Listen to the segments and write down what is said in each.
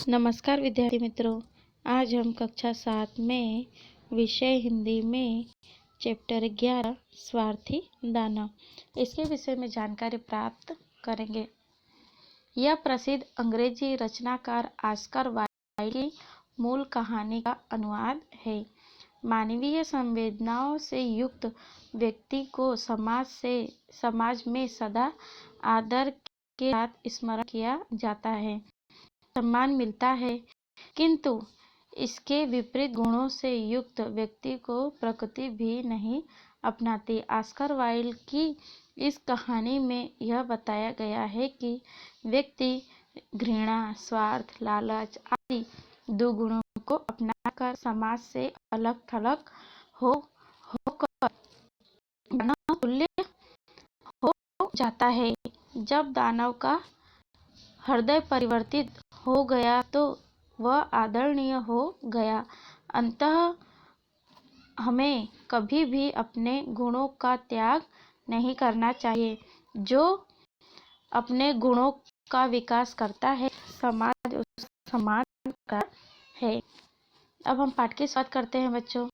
नमस्कार विद्यार्थी मित्रों, आज हम कक्षा 7 में विषय हिंदी में चैप्टर 11 स्वार्थी दानव इसके विषय में जानकारी प्राप्त करेंगे। यह प्रसिद्ध अंग्रेजी रचनाकार ऑस्कर वाइल्ड की मूल कहानी का अनुवाद है। मानवीय संवेदनाओं से युक्त व्यक्ति को समाज में सदा आदर के साथ स्मरण किया जाता है, सम्मान मिलता है, किंतु इसके विपरीत गुणों से युक्त व्यक्ति को प्रकृति भी नहीं अपनाती। ऑस्कर वाइल्ड की इस कहानी में यह बताया गया है कि व्यक्ति घृणा, स्वार्थ, लालच आदि दुर्गुणों को अपनाकर समाज से अलग थलग होकर दानव तुल्य हो जाता है। जब दानव का हृदय परिवर्तित हो गया तो वह आदरणीय हो गया। अतः हमें कभी भी अपने गुणों का त्याग नहीं करना चाहिए। जो अपने गुणों का विकास करता है, समाज उसका सम्मान करता है। अब हम पाठ की शुरुआत करते हैं बच्चों।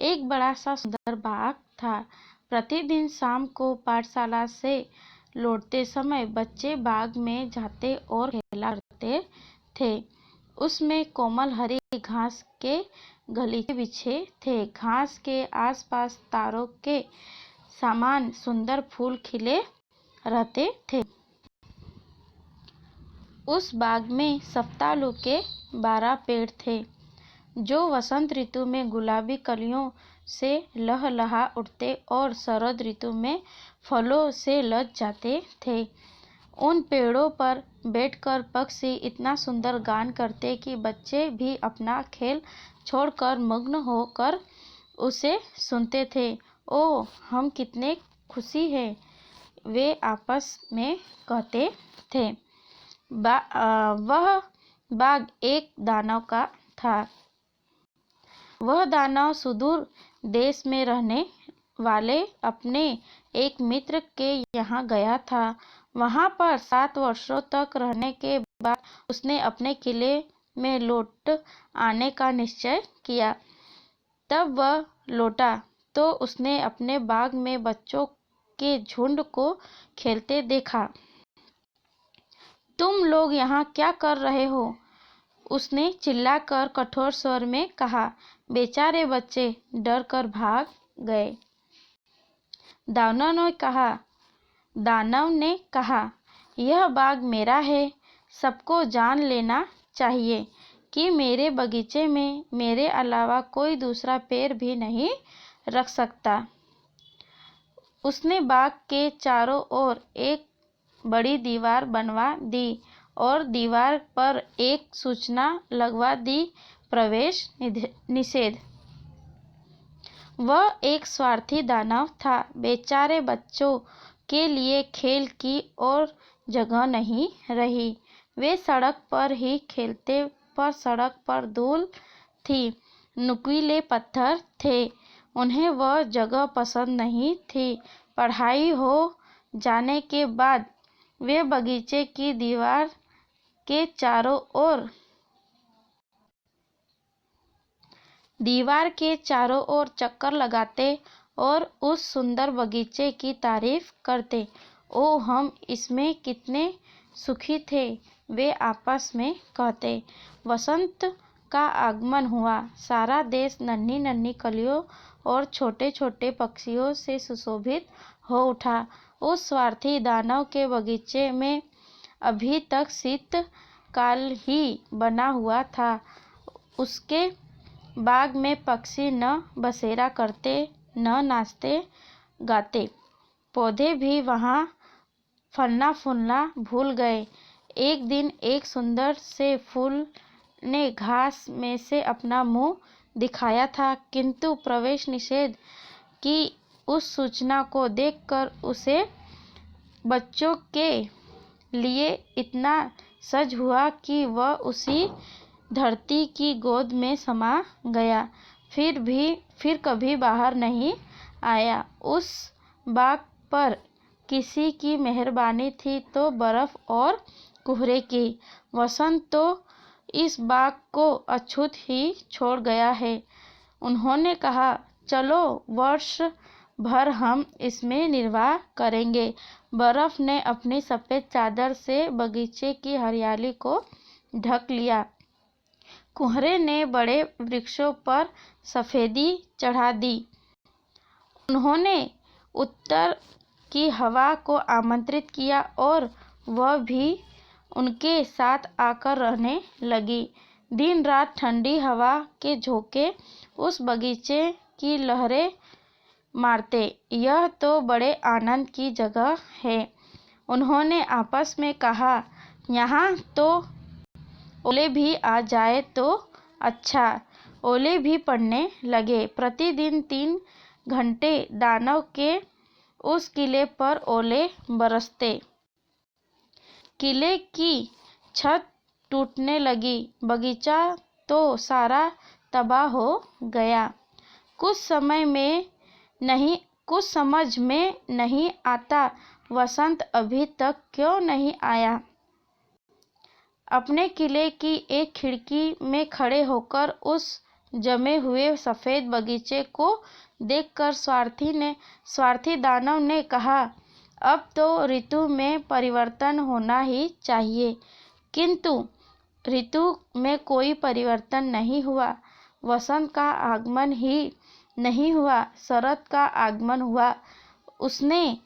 एक बड़ा सा सुंदर बाग था। प्रतिदिन शाम को पाठशाला से लौटते समय बच्चे बाग में जाते और खेला करते थे। उसमें कोमल हरी घास के गलीचे बिछे थे। घास के आसपास तारों के समान सुंदर फूल खिले रहते थे। उस बाग में शफ्तालू के 12 पेड़ थे, जो वसंत ऋतु में गुलाबी कलियों से लहलहा उठते और शरद ऋतु में फलों से लद जाते थे। उन पेड़ों पर बैठकर पक्षी इतना सुंदर गान करते कि बच्चे भी अपना खेल छोड़कर मग्न होकर उसे सुनते थे। ओह, हम कितने खुशी हैं, वे आपस में कहते थे। वह बाग एक दानव का था। वह दानव सुदूर देश में रहने वाले अपने एक मित्र के यहाँ गया था। वहाँ पर 7 वर्षों तक रहने के बाद उसने अपने किले में लौट आने का निश्चय किया। तब वह लौटा तो उसने अपने बाग में बच्चों के झुंड को खेलते देखा। तुम लोग यहाँ क्या कर रहे हो? उसने चिल्लाकर कठोर स्वर में कहा। बेचारे बच्चे डर कर भाग गए। दानव ने कहा, यह बाग मेरा है। सबको जान लेना चाहिए कि मेरे बगीचे में मेरे अलावा कोई दूसरा पेड़ भी नहीं रख सकता। उसने बाग के चारों ओर एक बड़ी दीवार बनवा दी और दीवार पर एक सूचना लगवा दी, प्रवेश निषेध। वह एक स्वार्थी दानव था। बेचारे बच्चों के लिए खेल की और जगह नहीं रही। वे सड़क पर ही खेलते, पर सड़क पर धूल थी, नुकीले पत्थर थे। उन्हें वह जगह पसंद नहीं थी। पढ़ाई हो जाने के बाद वे बगीचे की दीवार के चारों ओर चक्कर लगाते और उस सुंदर बगीचे की तारीफ करते। ओह, हम इसमें कितने सुखी थे, वे आपस में कहते। वसंत का आगमन हुआ। सारा देश नन्ही नन्ही कलियों और छोटे छोटे पक्षियों से सुशोभित हो उठा। उस स्वार्थी दानव के बगीचे में अभी तक शीतकाल ही बना हुआ था। उसके बाग में पक्षी न बसेरा करते, न नाचते गाते। पौधे भी वहाँ फलना फूलना भूल गए। एक दिन एक सुंदर से फूल ने घास में से अपना मुंह दिखाया था, किंतु प्रवेश निषेध की उस सूचना को देखकर उसे बच्चों के लिए इतना सज हुआ कि वह उसी धरती की गोद में समा गया। फिर कभी बाहर नहीं आया। उस बाग पर किसी की मेहरबानी थी तो बर्फ और कोहरे की। वसंत तो इस बाग को अछूत ही छोड़ गया है। उन्होंने कहा, चलो वर्ष भर हम इसमें निर्वाह करेंगे। बर्फ ने अपनी सफ़ेद चादर से बगीचे की हरियाली को ढक लिया। कोहरे ने बड़े वृक्षों पर सफ़ेदी चढ़ा दी। उन्होंने उत्तर की हवा को आमंत्रित किया और वह भी उनके साथ आकर रहने लगी। दिन रात ठंडी हवा के झोंके उस बगीचे की लहरें मारते। यह तो बड़े आनंद की जगह है। उन्होंने आपस में कहा, यहाँ तो ओले भी आ जाए तो अच्छा। ओले भी पड़ने लगे। प्रतिदिन 3 घंटे दानव के उस किले पर ओले बरसते। किले की छत टूटने लगी। बगीचा तो सारा तबाह हो गया। कुछ समझ में नहीं आता वसंत अभी तक क्यों नहीं आया। अपने किले की एक खिड़की में खड़े होकर उस जमे हुए सफ़ेद बगीचे को देखकर स्वार्थी दानव ने कहा, अब तो ऋतु में परिवर्तन होना ही चाहिए। किंतु ऋतु में कोई परिवर्तन नहीं हुआ। वसंत का आगमन ही नहीं हुआ, शरत का आगमन हुआ। उसने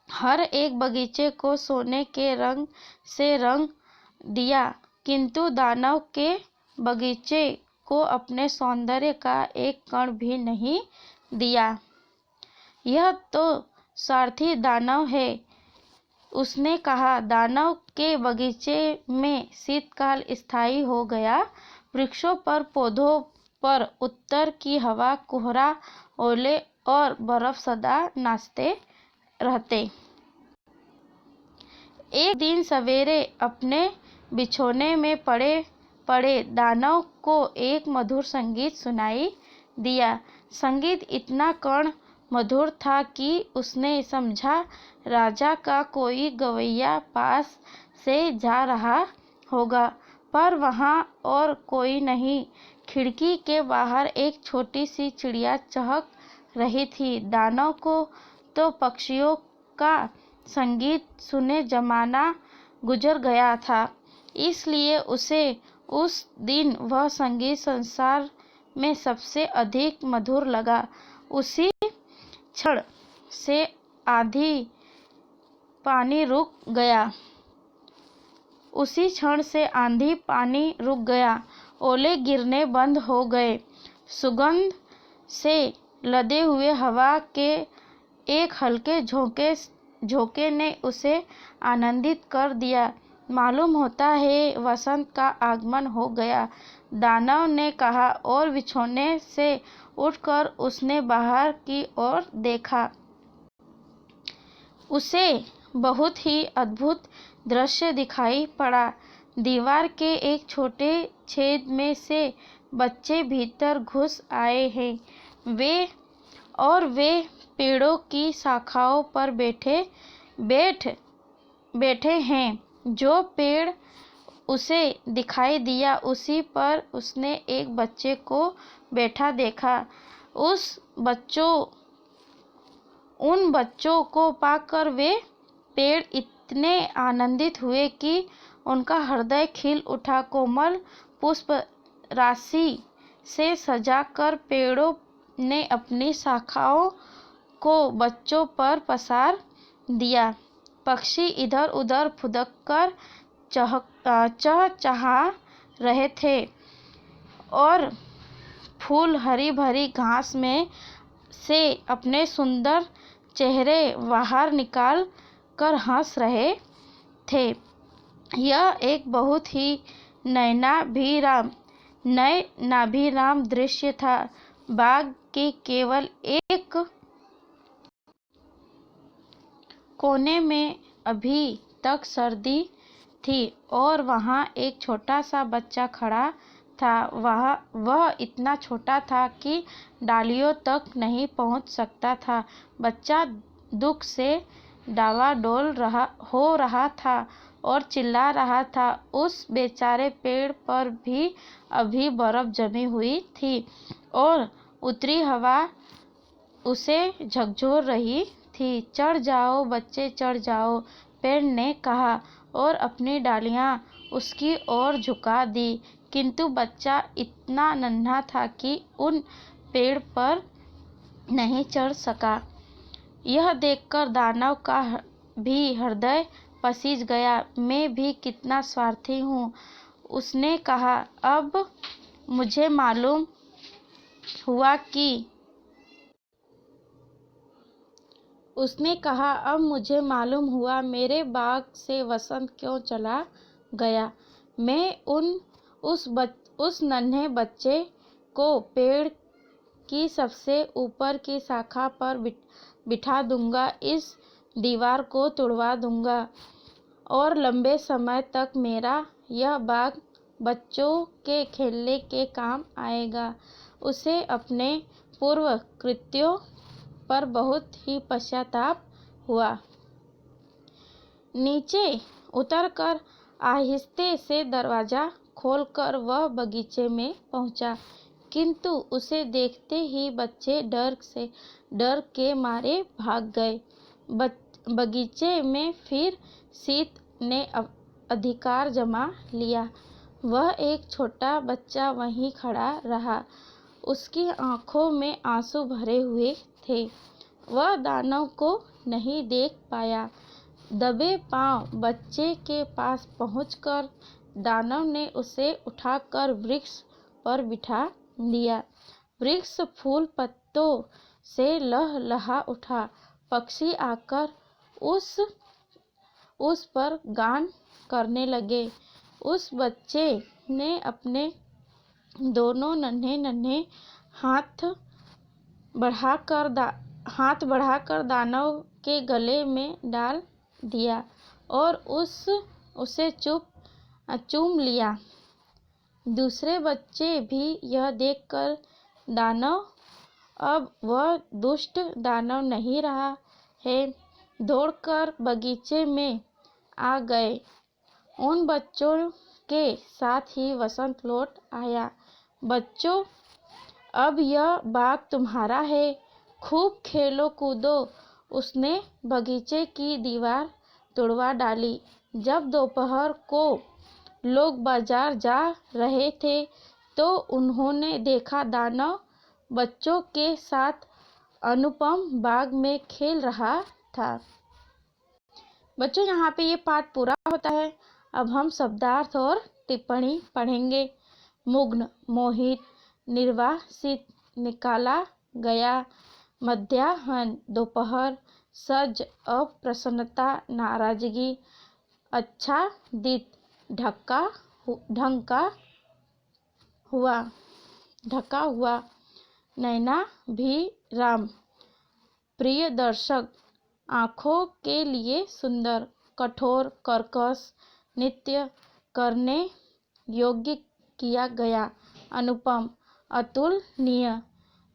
हर एक बगीचे को सोने के रंग से रंग दिया, किंतु दानव के बगीचे को अपने सौंदर्य का एक कण भी नहीं दिया। यह तो स्वार्थी दानव है, उसने कहा। दानव के बगीचे में शीतकाल स्थायी हो गया। वृक्षों पर, पौधों पर उत्तर की हवा, कोहरा, ओले और बर्फ सदा नाचते रहते। एक दिन सवेरे अपने बिछौने में पड़े दानव को एक मधुर संगीत सुनाई दिया। संगीत इतना कण मधुर था कि उसने समझा राजा का कोई गवैया पास से जा रहा होगा, पर वहाँ और कोई नहीं। खिड़की के बाहर एक छोटी सी चिड़िया चहक रही थी। दानव को तो पक्षियों का संगीत सुने जमाना गुजर गया था, इसलिए उसे उस दिन वह संगीत संसार में सबसे अधिक मधुर लगा। उसी क्षण से आंधी पानी रुक गया। ओले गिरने बंद हो गए। सुगंध से लदे हुए हवा के एक हल्के झोंके ने उसे आनंदित कर दिया। मालूम होता है वसंत का आगमन हो गया, दानव ने कहा और बिछौने से उठकर उसने बाहर की ओर देखा। उसे बहुत ही अद्भुत दृश्य दिखाई पड़ा। दीवार के एक छोटे छेद में से बच्चे भीतर घुस आए हैं। वे पेड़ों की शाखाओं पर बैठे हैं। जो पेड़ उसे दिखाई दिया उसी पर उसने एक बच्चे को बैठा देखा। उन बच्चों को पाकर वे पेड़ इतने आनंदित हुए कि उनका हृदय खिल उठा। कोमल पुष्प राशि से सजाकर पेड़ों ने अपनी शाखाओं को बच्चों पर पसार दिया। पक्षी इधर उधर फुदककर चहचहा रहे थे और फूल हरी भरी घास में से अपने सुंदर चेहरे बाहर निकाल कर हंस रहे थे। यह एक बहुत ही नयनाभिराम दृश्य था। बाग के केवल एक कोने में अभी तक सर्दी थी और वहाँ एक छोटा सा बच्चा खड़ा था। वह इतना छोटा था कि डालियों तक नहीं पहुँच सकता था। बच्चा दुख से डावाडोल हो रहा था और चिल्ला रहा था। उस बेचारे पेड़ पर भी अभी बर्फ जमी हुई थी और उत्तरी हवा उसे झकझोर रही थी। चढ़ जाओ बच्चे, चढ़ जाओ, पेड़ ने कहा और अपनी डालियां उसकी ओर झुका दी। किंतु बच्चा इतना नन्हा था कि उन पेड़ पर नहीं चढ़ सका। यह देखकर दानव का भी हृदय पसीज गया। मैं भी कितना स्वार्थी हूँ, उसने कहा। अब मुझे मालूम हुआ मेरे बाग से वसंत क्यों चला गया। मैं उस नन्हे बच्चे को पेड़ की सबसे ऊपर की शाखा पर बिठा दूंगा, इस दीवार को तुड़वा दूंगा और लंबे समय तक मेरा यह बाग बच्चों के खेलने के काम आएगा। उसे अपने पूर्व कृत्यों पर बहुत ही पश्चाताप हुआ। नीचे उतरकर आहिस्ते से दरवाजा खोलकर वह बगीचे में पहुंचा, किंतु उसे देखते ही बच्चे डर के मारे भाग गए। बगीचे में फिर शीत ने अधिकार जमा लिया। वह एक छोटा बच्चा वहीं खड़ा रहा। उसकी आंखों में आंसू भरे हुए थे। वह दानव को नहीं देख पाया। दबे पांव बच्चे के पास पहुंचकर दानव ने उसे उठाकर वृक्ष पर बिठा दिया। वृक्ष फूल पत्तों से लहलहा उठा। पक्षी आकर उस पर गान करने लगे। उस बच्चे ने अपने दोनों नन्हे हाथ बढ़ाकर दानव के गले में डाल दिया और उसे चूम लिया। दूसरे बच्चे भी यह देखकर दानव अब वह दुष्ट दानव नहीं रहा है, दौड़कर बगीचे में आ गए। उन बच्चों के साथ ही वसंत लौट आया। बच्चों, अब यह बाग तुम्हारा है, खूब खेलो कूदो। उसने बगीचे की दीवार तुड़वा डाली। जब दोपहर को लोग बाजार जा रहे थे तो उन्होंने देखा दानव बच्चों के साथ अनुपम बाग में खेल रहा था। बच्चों, यहाँ पे ये पाठ पूरा होता है। अब हम शब्दार्थ और टिप्पणी पढ़ेंगे। मुग्न, मोहित, निर्वासित, निकाला गया, मध्याह्न, दोपहर, सज, अप्रसन्नता, नाराजगी, आच्छादित, ढका हुआ, नयनाभिराम, प्रिय दर्शक, आँखों के लिए सुंदर, कठोर, कर्कश, नित्य, करने योग्य किया गया, अनुपम, अतुलनीय,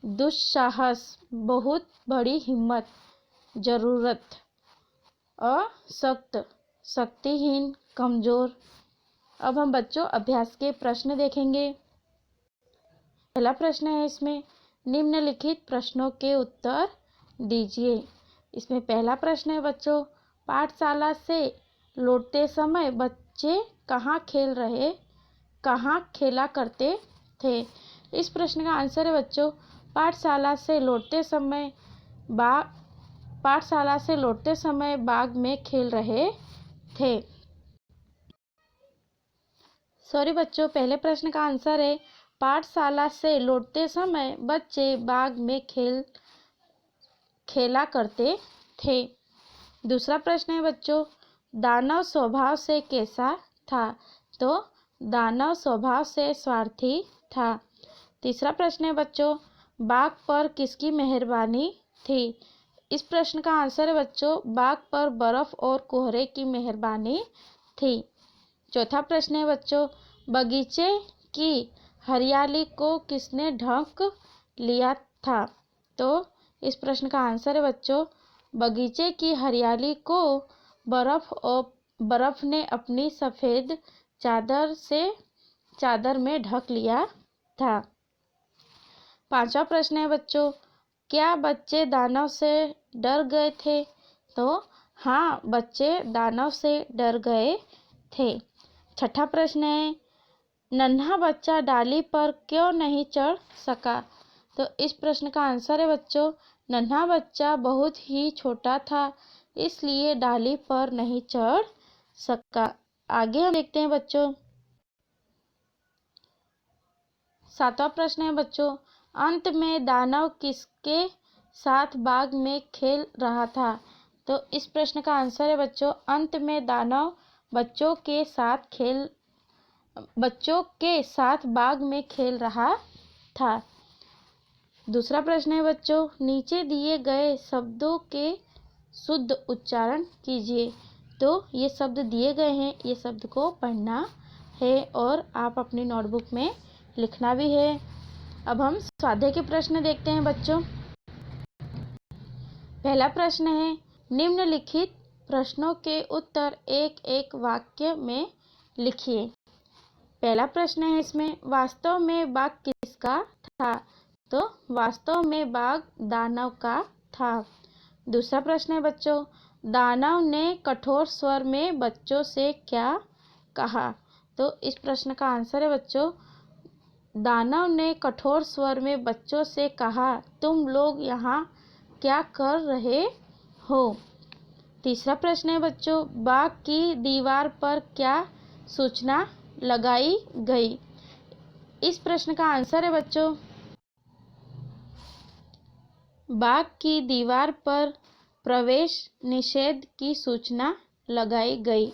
दुस्साहस, बहुत बड़ी हिम्मत, जरूरत, अशक्त, शक्तिहीन, कमजोर। अब हम बच्चों अभ्यास के प्रश्न देखेंगे। पहला प्रश्न है इसमें, निम्नलिखित प्रश्नों के उत्तर दीजिए। इसमें पहला प्रश्न है बच्चों, पाठशाला से लौटते समय बच्चे कहाँ खेला करते थे। इस प्रश्न का आंसर है बच्चों, पाठशाला से लौटते समय बाग में खेल रहे थे। सॉरी बच्चों, पहले प्रश्न का आंसर है, पाठशाला से लौटते समय बच्चे बाग में खेला करते थे। दूसरा प्रश्न है बच्चों, दानव स्वभाव से कैसा था। तो दानव स्वभाव से स्वार्थी था। तीसरा प्रश्न है बच्चों, बाग पर किसकी मेहरबानी थी। इस प्रश्न का आंसर है बच्चों, बाग पर बर्फ और कोहरे की मेहरबानी थी। चौथा प्रश्न है बच्चों, बगीचे की हरियाली को किसने ढक लिया था। तो इस प्रश्न का आंसर है बच्चों, बगीचे की हरियाली को बर्फ ने अपनी सफ़ेद चादर में ढक लिया था। 5वां प्रश्न है बच्चों, क्या बच्चे दानव से डर गए थे? तो हाँ, बच्चे दानव से डर गए थे। 6ठा प्रश्न है, नन्हा बच्चा डाली पर क्यों नहीं चढ़ सका? तो इस प्रश्न का आंसर है बच्चों, नन्हा बच्चा बहुत ही छोटा था, इसलिए डाली पर नहीं चढ़ सका। आगे हम देखते हैं बच्चों। 7वां प्रश्न है बच्चों, अंत में दानव किसके साथ बाग में खेल रहा था? तो इस प्रश्न का आंसर है बच्चों, अंत में दानव बच्चों के साथ बाग में खेल रहा था। दूसरा प्रश्न है बच्चों, नीचे दिए गए शब्दों के शुद्ध उच्चारण कीजिए। तो ये शब्द दिए गए हैं, ये शब्द को पढ़ना है और आप अपनी नोटबुक में लिखना भी है। अब हम स्वाध्याय के प्रश्न देखते हैं बच्चों। पहला प्रश्न है, निम्नलिखित प्रश्नों के उत्तर एक एक वाक्य में लिखिए। पहला प्रश्न है इसमें, वास्तव में बाग किसका था? तो वास्तव में बाग दानव का था। दूसरा प्रश्न है बच्चों, दानव ने कठोर स्वर में बच्चों से क्या कहा? तो इस प्रश्न का आंसर है बच्चों, दानव ने कठोर स्वर में बच्चों से कहा, तुम लोग यहाँ क्या कर रहे हो? तीसरा प्रश्न है बच्चों, बाग की दीवार पर क्या सूचना लगाई गई? इस प्रश्न का आंसर है बच्चों, बाग की दीवार पर प्रवेश निषेध की सूचना लगाई गई।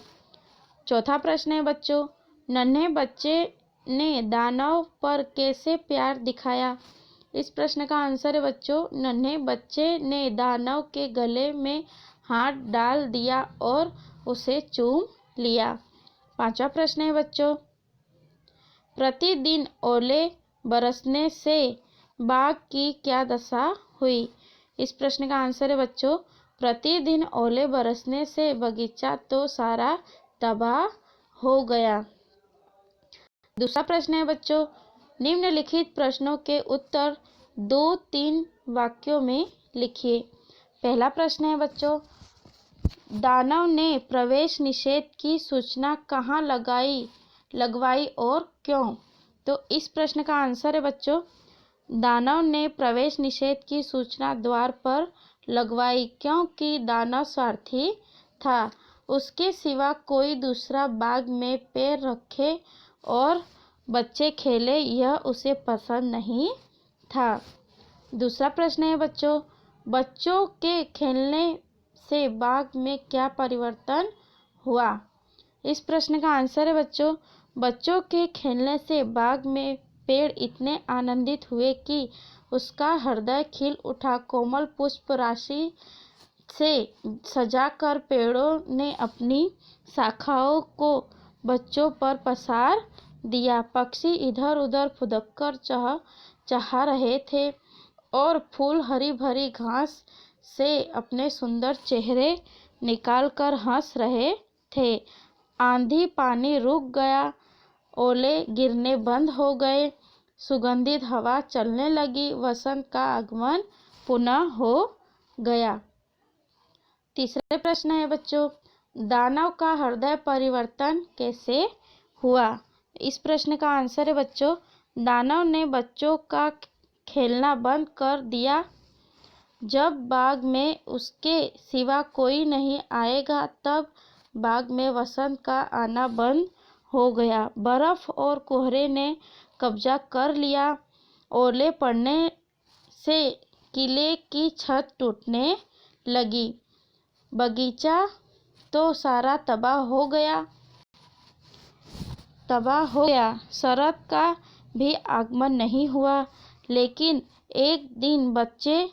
चौथा प्रश्न है बच्चों, नन्हे बच्चे ने दानव पर कैसे प्यार दिखाया? इस प्रश्न का आंसर है बच्चों, नन्हे बच्चे ने दानव के गले में हाथ डाल दिया और उसे चूम लिया। पांचवा प्रश्न है बच्चों, प्रतिदिन ओले बरसने से बाग की क्या दशा हुई? इस प्रश्न का आंसर है बच्चों, प्रतिदिन ओले बरसने से बगीचा तो सारा तबाह हो गया। दूसरा प्रश्न है बच्चों, निम्नलिखित प्रश्नों के उत्तर 2-3 वाक्यों में लिखिए। पहला प्रश्न है बच्चों, दानव ने प्रवेश निषेध की सूचना कहाँ लगवाई और क्यों? तो इस प्रश्न का आंसर है बच्चों, दानव ने प्रवेश निषेध की सूचना द्वार पर लगवाई क्योंकि दानव स्वार्थी था। उसके सिवा कोई दूसरा बाग में पैर रखे और बच्चे खेले, यह उसे पसंद नहीं था। दूसरा प्रश्न है बच्चों के खेलने से बाग में क्या परिवर्तन हुआ? इस प्रश्न का आंसर है बच्चों के खेलने से बाग में पेड़ इतने आनंदित हुए कि उसका हृदय खिल उठा। कोमल पुष्प राशि से सजाकर पेड़ों ने अपनी शाखाओं को बच्चों पर पसार दिया। पक्षी इधर उधर फुदककर चाह रहे थे और फूल हरी भरी घास से अपने सुंदर चेहरे निकालकर हंस रहे थे। आंधी पानी रुक गया, ओले गिरने बंद हो गए, सुगंधित हवा चलने लगी, वसंत का आगमन पुनः हो गया। तीसरे प्रश्न है बच्चों, दानव का हृदय परिवर्तन कैसे हुआ? इस प्रश्न का आंसर है बच्चों, दानव ने बच्चों का खेलना बंद कर दिया। जब बाग में उसके सिवा कोई नहीं आएगा, तब बाग में वसंत का आना बंद हो गया। बर्फ और कोहरे ने कब्जा कर लिया। ओले पड़ने से किले की छत टूटने लगी। बगीचा तो सारा तबाह हो गया। शरद का भी आगमन नहीं हुआ। लेकिन एक दिन बच्चे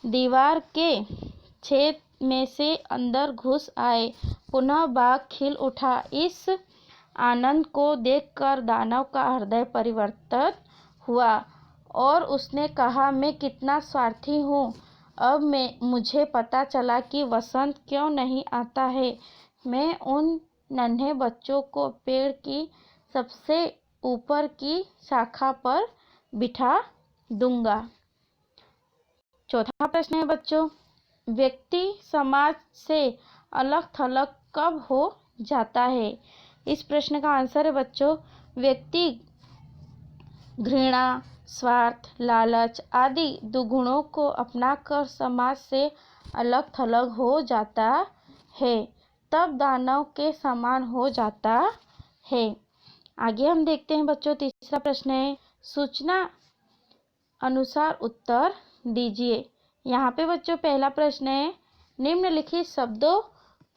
दीवार के छेद में से अंदर घुस आए। पुनः बाग खिल उठा। इस आनंद को देखकर दानव का हृदय परिवर्तित हुआ और उसने कहा, मैं कितना स्वार्थी हूँ, अब मुझे पता चला कि वसंत क्यों नहीं आता है। मैं उन नन्हे बच्चों को पेड़ की सबसे ऊपर की शाखा पर बिठा दूंगा। चौथा प्रश्न है बच्चों, व्यक्ति समाज से अलग थलग कब हो जाता है? इस प्रश्न का आंसर है बच्चों, व्यक्ति घृणा, स्वार्थ, लालच आदि दुगुणों को अपनाकर समाज से अलग थलग हो जाता है, तब दानव के समान हो जाता है। आगे हम देखते हैं बच्चों, तीसरा प्रश्न है, सूचना अनुसार उत्तर दीजिए। यहाँ पे बच्चों पहला प्रश्न है, निम्नलिखित शब्दों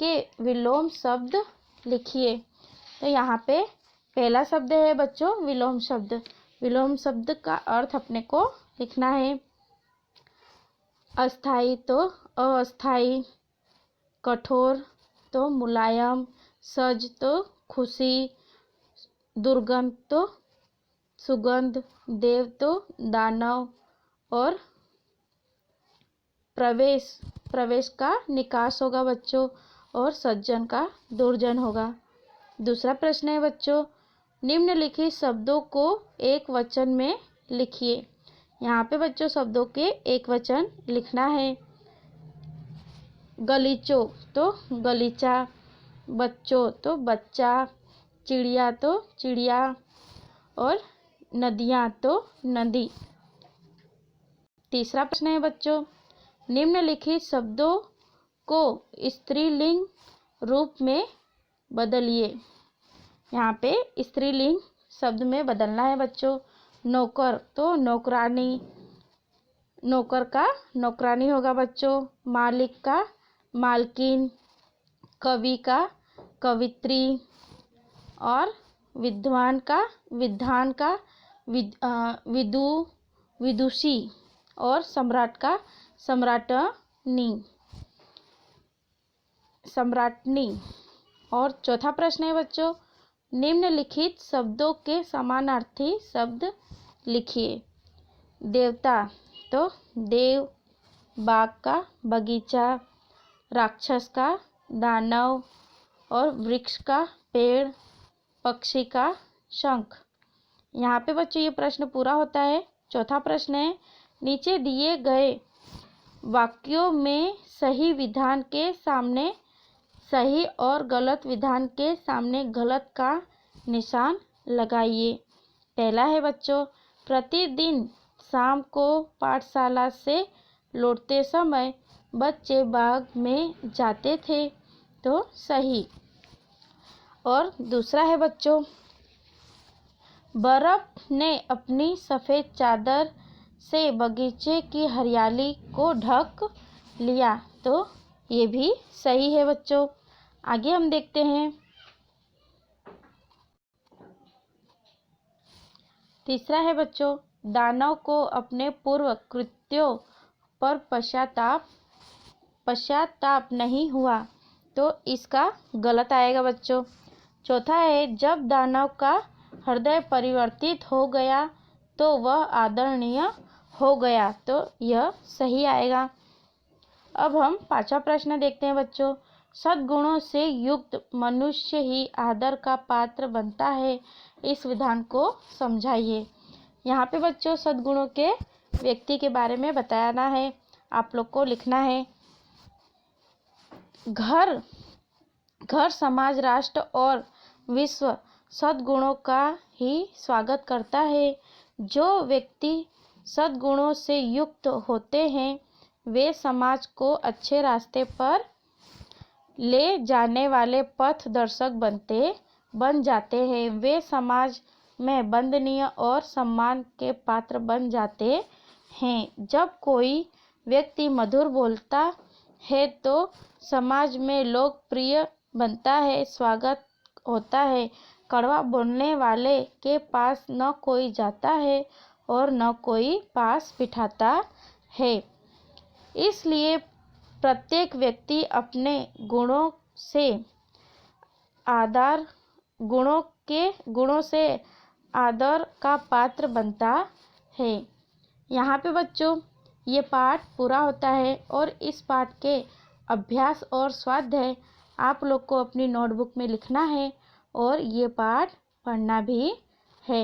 के विलोम शब्द लिखिए। तो यहाँ पे पहला शब्द है बच्चों विलोम शब्द। विलोम शब्द का अर्थ अपने को लिखना है। अस्थाई तो अस्थाई, कठोर तो मुलायम, सज तो खुशी, दुर्गंध तो सुगंध, देव तो दानव, और प्रवेश का निकास होगा बच्चों, और सज्जन का दुर्जन होगा। दूसरा प्रश्न है बच्चों, निम्नलिखित शब्दों को एक वचन में लिखिए। यहाँ पे बच्चों शब्दों के एक वचन लिखना है। गलीचो तो गलीचा, बच्चों तो बच्चा, चिड़िया तो चिड़िया, और नदियाँ तो नदी। तीसरा प्रश्न है बच्चों, निम्नलिखित शब्दों को स्त्रीलिंग रूप में बदलिए। यहाँ पे स्त्रीलिंग शब्द में बदलना है बच्चों। नौकर तो नौकरानी, नौकर का नौकरानी होगा बच्चों। मालिक का मालकिन, कवि का कवित्री, और विद्वान का विद्वान का विदुषी, और सम्राट का सम्राटनी। और चौथा प्रश्न है बच्चों, निम्नलिखित शब्दों के समानार्थी शब्द लिखिए। देवता तो देव, बाग का बगीचा, राक्षस का दानव, और वृक्ष का पेड़, पक्षी का शंख। यहाँ पे बच्चों ये प्रश्न पूरा होता है। चौथा प्रश्न है, नीचे दिए गए वाक्यों में सही विधान के सामने सही और गलत विधान के सामने गलत का निशान लगाइए। पहला है बच्चों, प्रतिदिन शाम को पाठशाला से लौटते समय बच्चे बाग में जाते थे, तो सही। और दूसरा है बच्चों, बर्फ ने अपनी सफ़ेद चादर से बगीचे की हरियाली को ढक लिया, तो ये भी सही है बच्चों। आगे हम देखते हैं, तीसरा है बच्चों, दानव को अपने पूर्व कृत्यों पर पश्चाताप नहीं हुआ, तो इसका गलत आएगा बच्चों। चौथा है, जब दानव का हृदय परिवर्तित हो गया तो वह आदरणीय हो गया, तो यह सही आएगा। अब हम पांचवा प्रश्न देखते हैं बच्चों, सद्गुणों से युक्त मनुष्य ही आदर का पात्र बनता है, इस विधान को समझाइए। यहाँ पे बच्चों सद्गुणों के व्यक्ति के बारे में बताना है, आप लोग को लिखना है। घर समाज, राष्ट्र और विश्व सद्गुणों का ही स्वागत करता है। जो व्यक्ति सद्गुणों से युक्त होते हैं वे समाज को अच्छे रास्ते पर ले जाने वाले पथ दर्शक बन जाते हैं। वे समाज में वंदनीय और सम्मान के पात्र बन जाते हैं। जब कोई व्यक्ति मधुर बोलता है तो समाज में लोकप्रिय बनता है, स्वागत होता है। कड़वा बोलने वाले के पास न कोई जाता है और न कोई पास बिठाता है। इसलिए प्रत्येक व्यक्ति अपने गुणों से आदर का पात्र बनता है। यहाँ पे बच्चों ये पाठ पूरा होता है और इस पाठ के अभ्यास और स्वाध्याय आप लोग को अपनी नोटबुक में लिखना है और ये पाठ पढ़ना भी है।